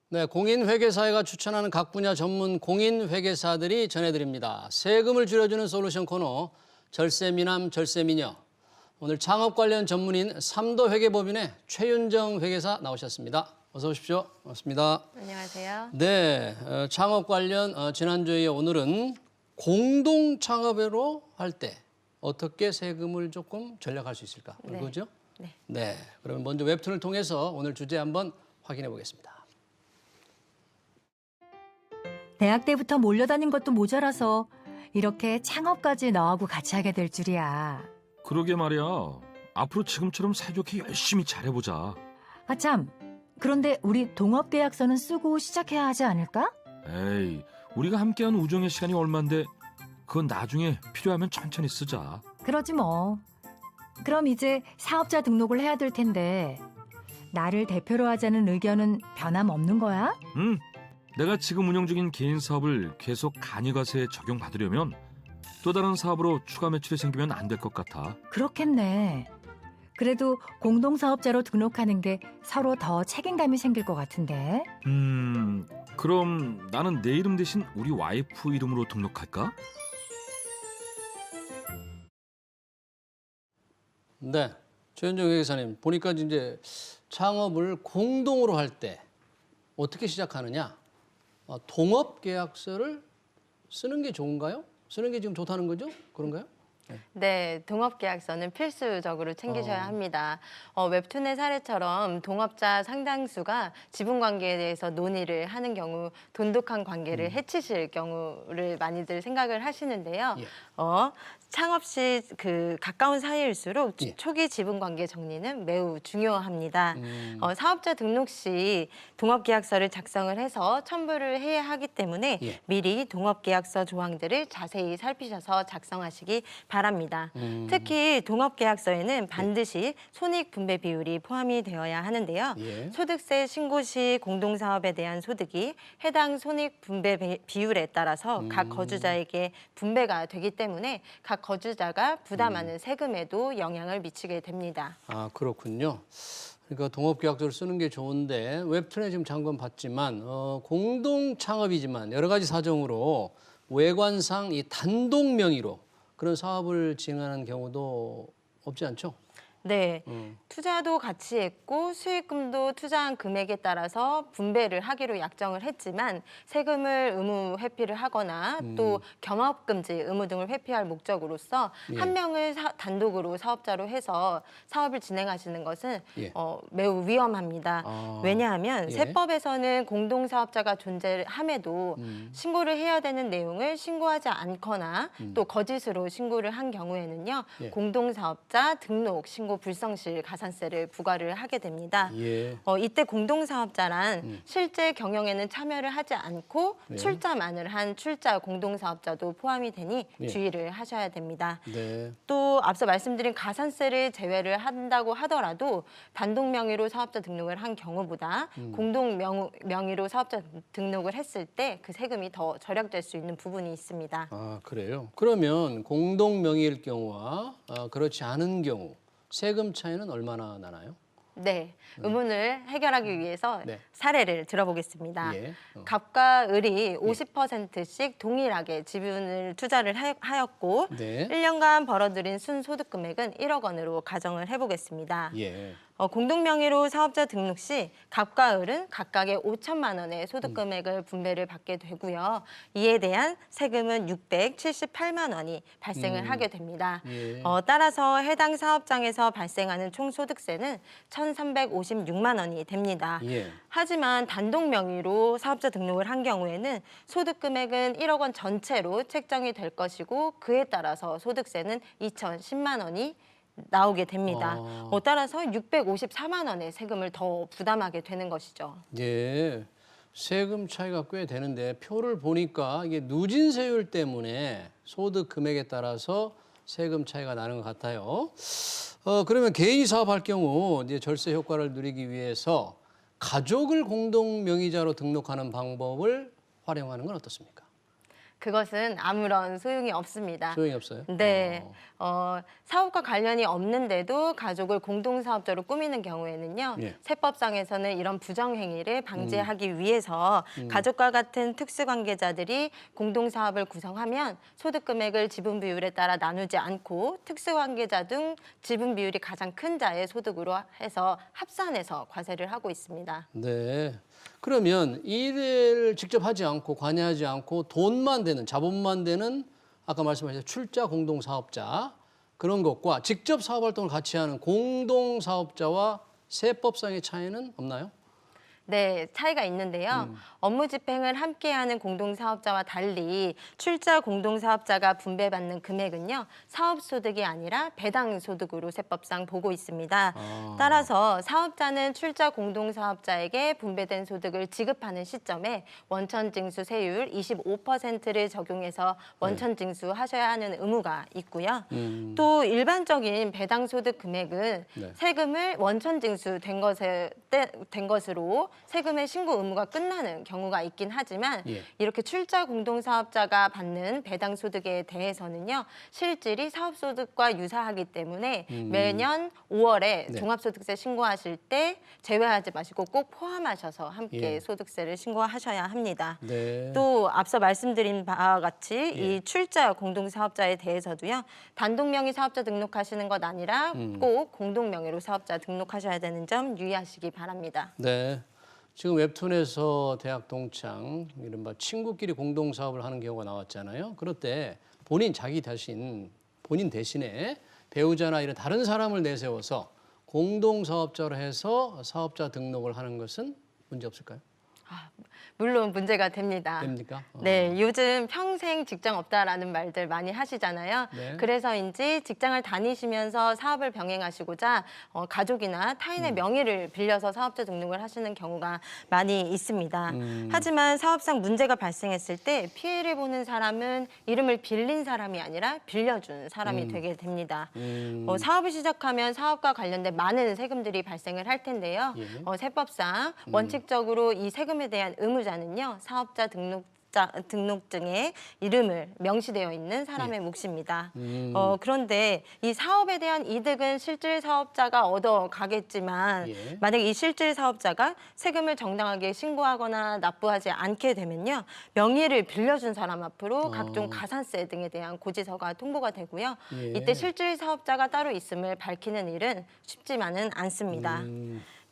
네, 공인회계사회가 추천하는 각 분야 전문 공인회계사들이 전해드립니다. 세금을 줄여주는 솔루션 코너 절세미남 절세미녀. 오늘 창업 관련 전문인 삼도회계법인의 최윤정 회계사 나오셨습니다. 어서 오십시오. 반갑습니다. 안녕하세요. 네, 창업 관련 지난주에 이어 오늘은 공동 창업으로 할 때 어떻게 세금을 조금 절약할 수 있을까? 네. 그거죠? 네. 네, 그러면 먼저 웹툰을 통해서 오늘 주제 한번 확인해 보겠습니다. 대학 때부터 몰려다닌 것도 모자라서 이렇게 창업까지 너하고 같이 하게 될 줄이야. 그러게 말이야. 앞으로 지금처럼 사이좋게 열심히 잘해보자. 아 참, 그런데 우리 동업계약서는 쓰고 시작해야 하지 않을까? 에이, 우리가 함께한 우정의 시간이 얼만데 그건 나중에 필요하면 천천히 쓰자. 그러지 뭐. 그럼 이제 사업자 등록을 해야 될 텐데 나를 대표로 하자는 의견은 변함없는 거야? 응. 내가 지금 운영 중인 개인 사업을 계속 간이과세에 적용받으려면 또 다른 사업으로 추가 매출이 생기면 안 될 것 같아. 그렇겠네. 그래도 공동사업자로 등록하는 게 서로 더 책임감이 생길 것 같은데. 그럼 나는 내 이름 대신 우리 와이프 이름으로 등록할까? 네, 최윤정 회계사님 보니까 이제 창업을 공동으로 할 때 어떻게 시작하느냐? 동업 계약서를 쓰는 게 좋은가요? 쓰는 게 지금 좋다는 거죠? 그런가요? 네, 동업계약서는 필수적으로 챙기셔야 합니다. 웹툰의 사례처럼 동업자 상당수가 지분관계에 대해서 논의를 하는 경우 돈독한 관계를 해치실 경우를 많이들 생각을 하시는데요. 예. 창업 시 가까운 사이일수록 예. 초기 지분관계 정리는 매우 중요합니다. 사업자 등록 시 동업계약서를 작성을 해서 첨부를 해야 하기 때문에 예. 미리 동업계약서 조항들을 자세히 살피셔서 작성하시기 바랍니다. 특히 동업계약서에는 반드시 손익분배 비율이 포함이 되어야 하는데요. 예. 소득세 신고 시 공동사업에 대한 소득이 해당 손익분배 비율에 따라서 각 거주자에게 분배가 되기 때문에 각 거주자가 부담하는 세금에도 영향을 미치게 됩니다. 아, 그렇군요. 그러니까 동업 계약서를 쓰는 게 좋은데 웹툰에 지금 잠깐 봤지만 공동 창업이지만 여러 가지 사정으로 외관상 이 단독 명의로 그런 사업을 진행하는 경우도 없지 않죠? 네, 투자도 같이 했고 수익금도 투자한 금액에 따라서 분배를 하기로 약정을 했지만 세금을 의무 회피를 하거나 또 겸업금지 의무 등을 회피할 목적으로서 예. 한 명을 단독으로 사업자로 해서 사업을 진행하시는 것은 예. 매우 위험합니다. 아, 왜냐하면 예. 세법에서는 공동사업자가 존재함에도 신고를 해야 되는 내용을 신고하지 않거나 또 거짓으로 신고를 한 경우에는요. 예. 공동사업자 등록 신고 불성실 가산세를 부과를 하게 됩니다. 예. 이때 공동사업자란 실제 경영에는 참여를 하지 않고 예. 출자만을 한 출자 공동사업자도 포함이 되니 예. 주의를 하셔야 됩니다. 네. 또 앞서 말씀드린 가산세를 제외를 한다고 하더라도 단독 명의로 사업자 등록을 한 경우보다 공동 명의로 사업자 등록을 했을 때 그 세금이 더 절약될 수 있는 부분이 있습니다. 아, 그래요. 그러면 공동 명의일 경우와 그렇지 않은 경우 세금 차이는 얼마나 나나요? 네, 의문을 해결하기 위해서 네. 사례를 들어보겠습니다. 예. 갑과 을이 50%씩 동일하게 지분을 투자를 하였고 네. 1년간 벌어들인 순소득 금액은 1억 원으로 가정을 해보겠습니다. 예. 공동 명의로 사업자 등록 시 갑과 을은 각각의 5천만 원의 소득 금액을 분배를 받게 되고요. 이에 대한 세금은 678만 원이 발생을 하게 됩니다. 예. 따라서 해당 사업장에서 발생하는 총 소득세는 1,356만 원이 됩니다. 예. 하지만 단독 명의로 사업자 등록을 한 경우에는 소득 금액은 1억 원 전체로 책정이 될 것이고 그에 따라서 소득세는 2,010만 원이 나오게 됩니다. 따라서 654만 원의 세금을 더 부담하게 되는 것이죠. 예. 세금 차이가 꽤 되는데 표를 보니까 이게 누진세율 때문에 소득 금액에 따라서 세금 차이가 나는 것 같아요. 그러면 개인이 사업할 경우 이제 절세 효과를 누리기 위해서 가족을 공동 명의자로 등록하는 방법을 활용하는 건 어떻습니까? 그것은 아무런 소용이 없습니다. 소용이 없어요? 네. 사업과 관련이 없는데도 가족을 공동사업자로 꾸미는 경우에는요. 예. 세법상에서는 이런 부정행위를 방지하기 위해서 가족과 같은 특수관계자들이 공동사업을 구성하면 소득금액을 지분 비율에 따라 나누지 않고 특수관계자 등 지분 비율이 가장 큰 자의 소득으로 해서 합산해서 과세를 하고 있습니다. 네. 그러면 일을 직접 하지 않고 관여하지 않고 돈만 되는 자본만 되는 아까 말씀하신 출자 공동사업자 그런 것과 직접 사업활동을 같이 하는 공동사업자와 세법상의 차이는 없나요? 네, 차이가 있는데요. 업무 집행을 함께하는 공동사업자와 달리 출자 공동사업자가 분배받는 금액은요. 사업소득이 아니라 배당소득으로 세법상 보고 있습니다. 따라서 사업자는 출자 공동사업자에게 분배된 소득을 지급하는 시점에 원천징수 세율 25%를 적용해서 원천징수하셔야 하는 의무가 있고요. 또 일반적인 배당소득 금액은 네. 세금을 원천징수 된 것으로 세금의 신고 의무가 끝나는 경우가 있긴 하지만 예. 이렇게 출자 공동사업자가 받는 배당소득에 대해서는요. 실질이 사업소득과 유사하기 때문에 매년 5월에 네. 종합소득세 신고하실 때 제외하지 마시고 꼭 포함하셔서 함께 예. 소득세를 신고하셔야 합니다. 네. 또 앞서 말씀드린 바와 같이 예. 이 출자 공동사업자에 대해서도요. 단독 명의 사업자 등록하시는 것 아니라 꼭 공동 명의로 사업자 등록하셔야 되는 점 유의하시기 바랍니다. 네. 지금 웹툰에서 대학 동창 이른바 친구끼리 공동사업을 하는 경우가 나왔잖아요. 그럴 때 본인 대신에 배우자나 이런 다른 사람을 내세워서 공동사업자로 해서 사업자 등록을 하는 것은 문제 없을까요? 물론 문제가 됩니다. 됩니까? 네, 요즘 평생 직장 없다라는 말들 많이 하시잖아요. 네. 그래서인지 직장을 다니시면서 사업을 병행하시고자 가족이나 타인의 명의를 빌려서 사업자 등록을 하시는 경우가 많이 있습니다. 하지만 사업상 문제가 발생했을 때 피해를 보는 사람은 이름을 빌린 사람이 아니라 빌려준 사람이 되게 됩니다. 사업을 시작하면 사업과 관련된 많은 세금들이 발생을 할 텐데요. 예. 세법상 원칙적으로 이 세금에 대한 의무자는요. 사업자 등록증에 이름을 명시되어 있는 사람의 몫입니다. 그런데 이 사업에 대한 이득은 실질 사업자가 얻어가겠지만 예. 만약 이 실질 사업자가 세금을 정당하게 신고하거나 납부하지 않게 되면요. 명의를 빌려준 사람 앞으로 각종 가산세 등에 대한 고지서가 통보가 되고요. 예. 이때 실질 사업자가 따로 있음을 밝히는 일은 쉽지만은 않습니다.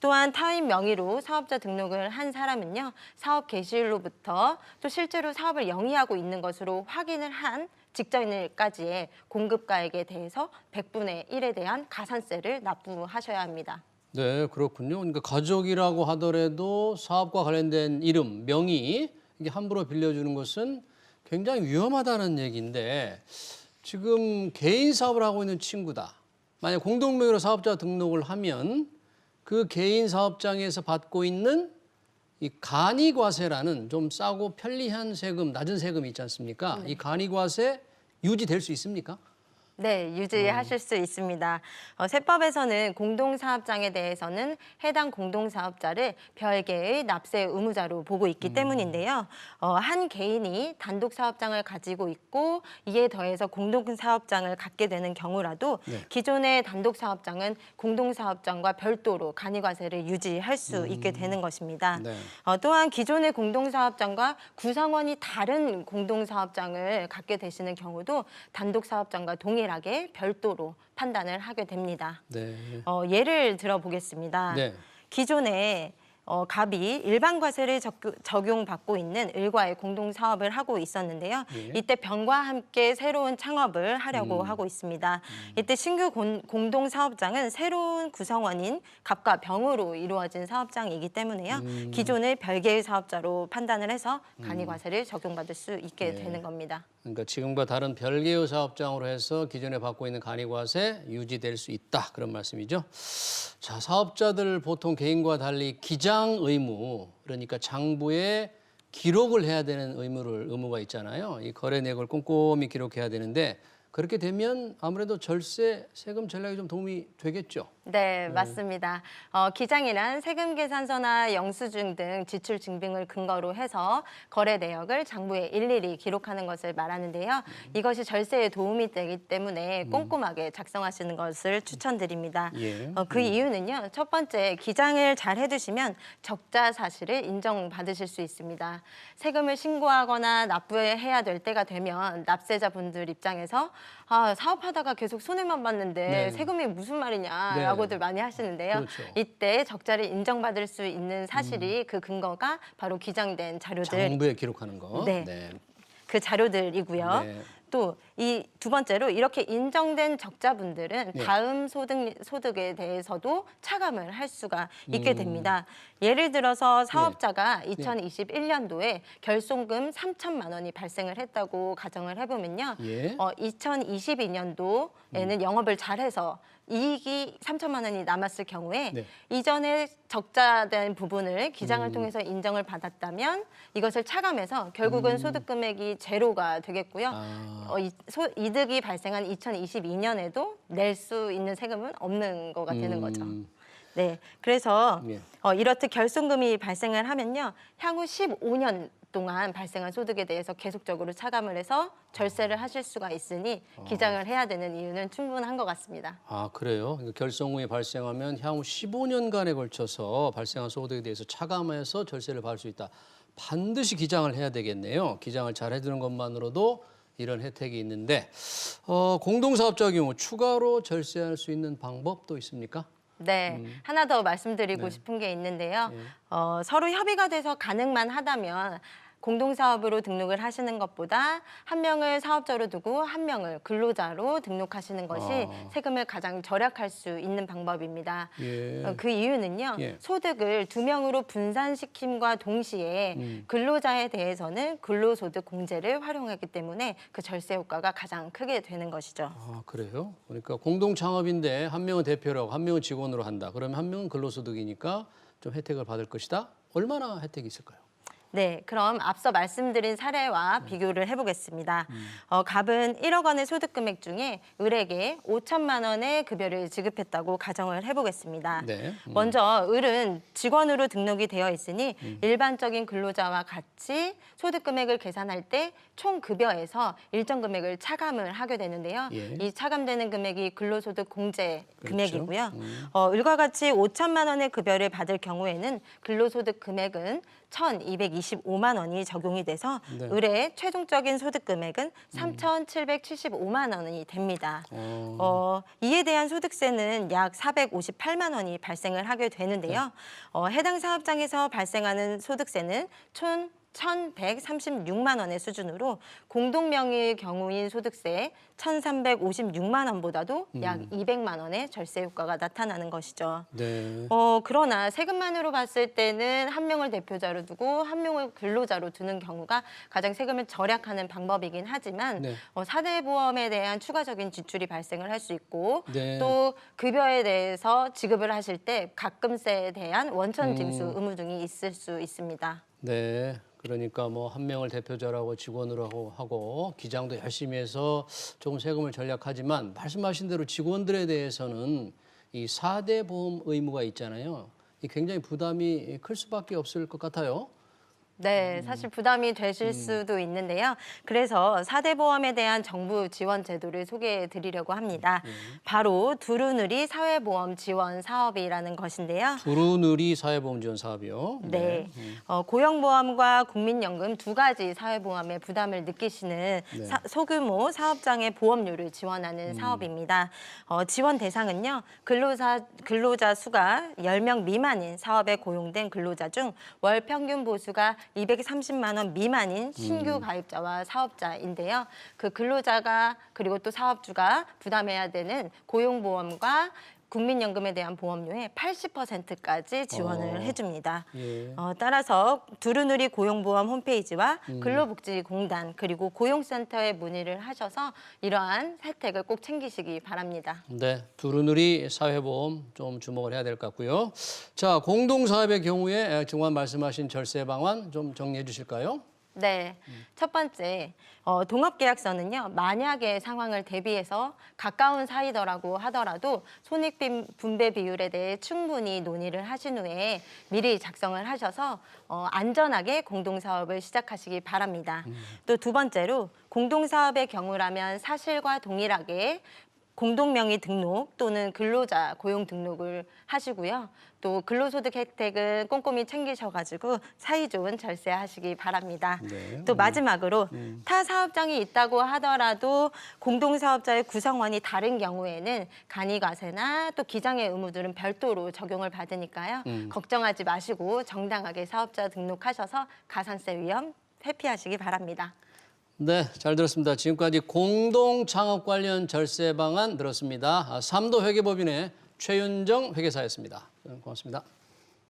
또한 타인 명의로 사업자 등록을 한 사람은요. 사업 개시일로부터 또 실제로 사업을 영위하고 있는 것으로 확인을 한 직전일까지의 공급가액에 대해서 100분의 1에 대한 가산세를 납부하셔야 합니다. 네, 그렇군요. 그러니까 가족이라고 하더라도 사업과 관련된 이름, 명의 이게 함부로 빌려주는 것은 굉장히 위험하다는 얘기인데 지금 개인 사업을 하고 있는 친구다. 만약 공동명의로 사업자 등록을 하면 그 개인 사업장에서 받고 있는 이 간이과세라는 좀 싸고 편리한 세금, 낮은 세금이 있지 않습니까? 이 간이과세 유지될 수 있습니까? 네, 유지하실 수 있습니다. 세법에서는 공동사업장에 대해서는 해당 공동사업자를 별개의 납세 의무자로 보고 있기 때문인데요. 한 개인이 단독사업장을 가지고 있고 이에 더해서 공동사업장을 갖게 되는 경우라도 네. 기존의 단독사업장은 공동사업장과 별도로 간이과세를 유지할 수 있게 되는 것입니다. 네. 또한 기존의 공동사업장과 구성원이 다른 공동사업장을 갖게 되시는 경우도 단독사업장과 동일하게 별도로 판단을 하게 됩니다. 네. 예를 들어 보겠습니다. 네. 기존에 갑이 일반 과세를 적용받고 있는 일과의 공동 사업을 하고 있었는데요. 예. 이때 병과 함께 새로운 창업을 하려고 하고 있습니다. 이때 신규 공동 사업장은 새로운 구성원인 갑과 병으로 이루어진 사업장이기 때문에요. 기존의 별개의 사업자로 판단을 해서 간이과세를 적용받을 수 있게 예. 되는 겁니다. 그러니까 지금과 다른 별개의 사업장으로 해서 기존에 받고 있는 간이과세 유지될 수 있다 그런 말씀이죠. 자, 사업자들 보통 개인과 달리 기장 의무 그러니까 장부에 기록을 해야 되는 의무가 있잖아요. 이 거래 내역을 꼼꼼히 기록해야 되는데 그렇게 되면 아무래도 절세 세금 전략에 좀 도움이 되겠죠. 네, 맞습니다. 기장이란 세금 계산서나 영수증 등 지출 증빙을 근거로 해서 거래 내역을 장부에 일일이 기록하는 것을 말하는데요. 이것이 절세에 도움이 되기 때문에 꼼꼼하게 작성하시는 것을 추천드립니다. 예. 그 이유는요. 첫 번째, 기장을 잘 해두시면 적자 사실을 인정받으실 수 있습니다. 세금을 신고하거나 납부해야 될 때가 되면 납세자분들 입장에서 사업하다가 계속 손해만 봤는데 네. 세금이 무슨 말이냐라고들 많이 하시는데요. 그렇죠. 이때 적자를 인정받을 수 있는 사실이 그 근거가 바로 기장된 자료들, 장부에 기록하는 거. 네. 그 자료들이고요. 네. 또 이 두 번째로 이렇게 인정된 적자분들은 네. 다음 소득에 대해서도 차감을 할 수가 있게 됩니다. 예를 들어서 사업자가 2021년도에 결손금 3천만 원이 발생을 했다고 가정을 해보면요. 예. 2022년도에는 영업을 잘해서 이익이 3천만 원이 남았을 경우에 네. 이전에 적자된 부분을 기장을 통해서 인정을 받았다면 이것을 차감해서 결국은 소득 금액이 제로가 되겠고요. 이득이 발생한 2022년에도 낼 수 있는 세금은 없는 거가 되는 거죠. 네, 그래서 예. 이렇듯 결손금이 발생을 하면요, 향후 15년 동안 발생한 소득에 대해서 계속적으로 차감을 해서 절세를 하실 수가 있으니 기장을 해야 되는 이유는 충분한 것 같습니다. 아, 그래요? 그러니까 결손금이 발생하면 향후 15년간에 걸쳐서 발생한 소득에 대해서 차감해서 절세를 받을 수 있다. 반드시 기장을 해야 되겠네요. 기장을 잘 해두는 것만으로도 이런 혜택이 있는데 공동사업자의 경우 추가로 절세할 수 있는 방법도 있습니까? 네, 하나 더 말씀드리고 싶은 게 있는데요. 서로 협의가 돼서 가능만 하다면 공동사업으로 등록을 하시는 것보다 한 명을 사업자로 두고 한 명을 근로자로 등록하시는 것이 세금을 가장 절약할 수 있는 방법입니다. 예. 그 이유는요. 예. 소득을 두 명으로 분산시킴과 동시에 근로자에 대해서는 근로소득 공제를 활용하기 때문에 그 절세 효과가 가장 크게 되는 것이죠. 아, 그래요? 그러니까 공동 창업인데 한 명은 대표로 하고 한 명은 직원으로 한다. 그러면 한 명은 근로소득이니까 좀 혜택을 받을 것이다. 얼마나 혜택이 있을까요? 네, 그럼 앞서 말씀드린 사례와 비교를 해보겠습니다. 갑은 1억 원의 소득 금액 중에 을에게 5천만 원의 급여를 지급했다고 가정을 해보겠습니다. 네. 먼저 을은 직원으로 등록이 되어 있으니 일반적인 근로자와 같이 소득 금액을 계산할 때 총 급여에서 일정 금액을 차감을 하게 되는데요. 예. 이 차감되는 금액이 근로소득 공제 그렇죠. 금액이고요. 을과 같이 5천만 원의 급여를 받을 경우에는 근로소득 금액은 1,225만 원이 적용이 돼서 네. 을의 최종적인 소득 금액은 3,775만 원이 됩니다. 이에 대한 소득세는 약 458만 원이 발생을 하게 되는데요. 해당 사업장에서 발생하는 소득세는 총 1,136만 원의 수준으로 공동명의의 경우인 소득세 1,356만 원보다도 약 200만 원의 절세 효과가 나타나는 것이죠. 네. 그러나 세금만으로 봤을 때는 한 명을 대표자로 두고 한 명을 근로자로 두는 경우가 가장 세금을 절약하는 방법이긴 하지만 네. 사대보험에 대한 추가적인 지출이 발생을 할 수 있고 네. 또 급여에 대해서 지급을 하실 때 가끔세에 대한 원천 징수 의무 등이 있을 수 있습니다. 네. 그러니까 뭐 한 명을 대표자라고 직원으로 하고 기장도 열심히 해서 조금 세금을 절약하지만 말씀하신 대로 직원들에 대해서는 이 4대 보험 의무가 있잖아요. 이 굉장히 부담이 클 수밖에 없을 것 같아요. 네, 사실 부담이 되실 수도 있는데요. 그래서 4대 보험에 대한 정부 지원 제도를 소개해 드리려고 합니다. 바로 두루누리 사회보험 지원 사업이라는 것인데요. 두루누리 사회보험 지원 사업이요. 네, 고용보험과 국민연금 두 가지 사회보험의 부담을 느끼시는 소규모 사업장의 보험료를 지원하는 사업입니다. 지원 대상은요, 근로자 수가 10명 미만인 사업에 고용된 근로자 중 월 평균 보수가 230만 원 미만인 신규 가입자와 사업자인데요. 그 근로자가 그리고 또 사업주가 부담해야 되는 고용보험과 국민연금에 대한 보험료의 80%까지 지원을 해줍니다. 예. 따라서 두루누리 고용보험 홈페이지와 근로복지공단 그리고 고용센터에 문의를 하셔서 이러한 혜택을 꼭 챙기시기 바랍니다. 네, 두루누리 사회보험 좀 주목을 해야 될 것 같고요. 자, 공동사업의 경우에 정말 말씀하신 절세 방안 좀 정리해 주실까요? 네, 첫 번째 동업계약서는요. 만약의 상황을 대비해서 가까운 사이더라고 하더라도 손익분배 비율에 대해 충분히 논의를 하신 후에 미리 작성을 하셔서 안전하게 공동사업을 시작하시기 바랍니다. 또 두 번째로 공동사업의 경우라면 사실과 동일하게 공동명의 등록 또는 근로자 고용 등록을 하시고요. 또 근로소득 혜택은 꼼꼼히 챙기셔가지고 사이좋은 절세하시기 바랍니다. 네. 또 마지막으로 타 사업장이 있다고 하더라도 공동사업자의 구성원이 다른 경우에는 간이과세나 또 기장의 의무들은 별도로 적용을 받으니까요. 걱정하지 마시고 정당하게 사업자 등록하셔서 가산세 위험 회피하시기 바랍니다. 네, 잘 들었습니다. 지금까지 공동 창업 관련 절세 방안 들었습니다. 삼도 회계법인의 최윤정 회계사였습니다. 고맙습니다.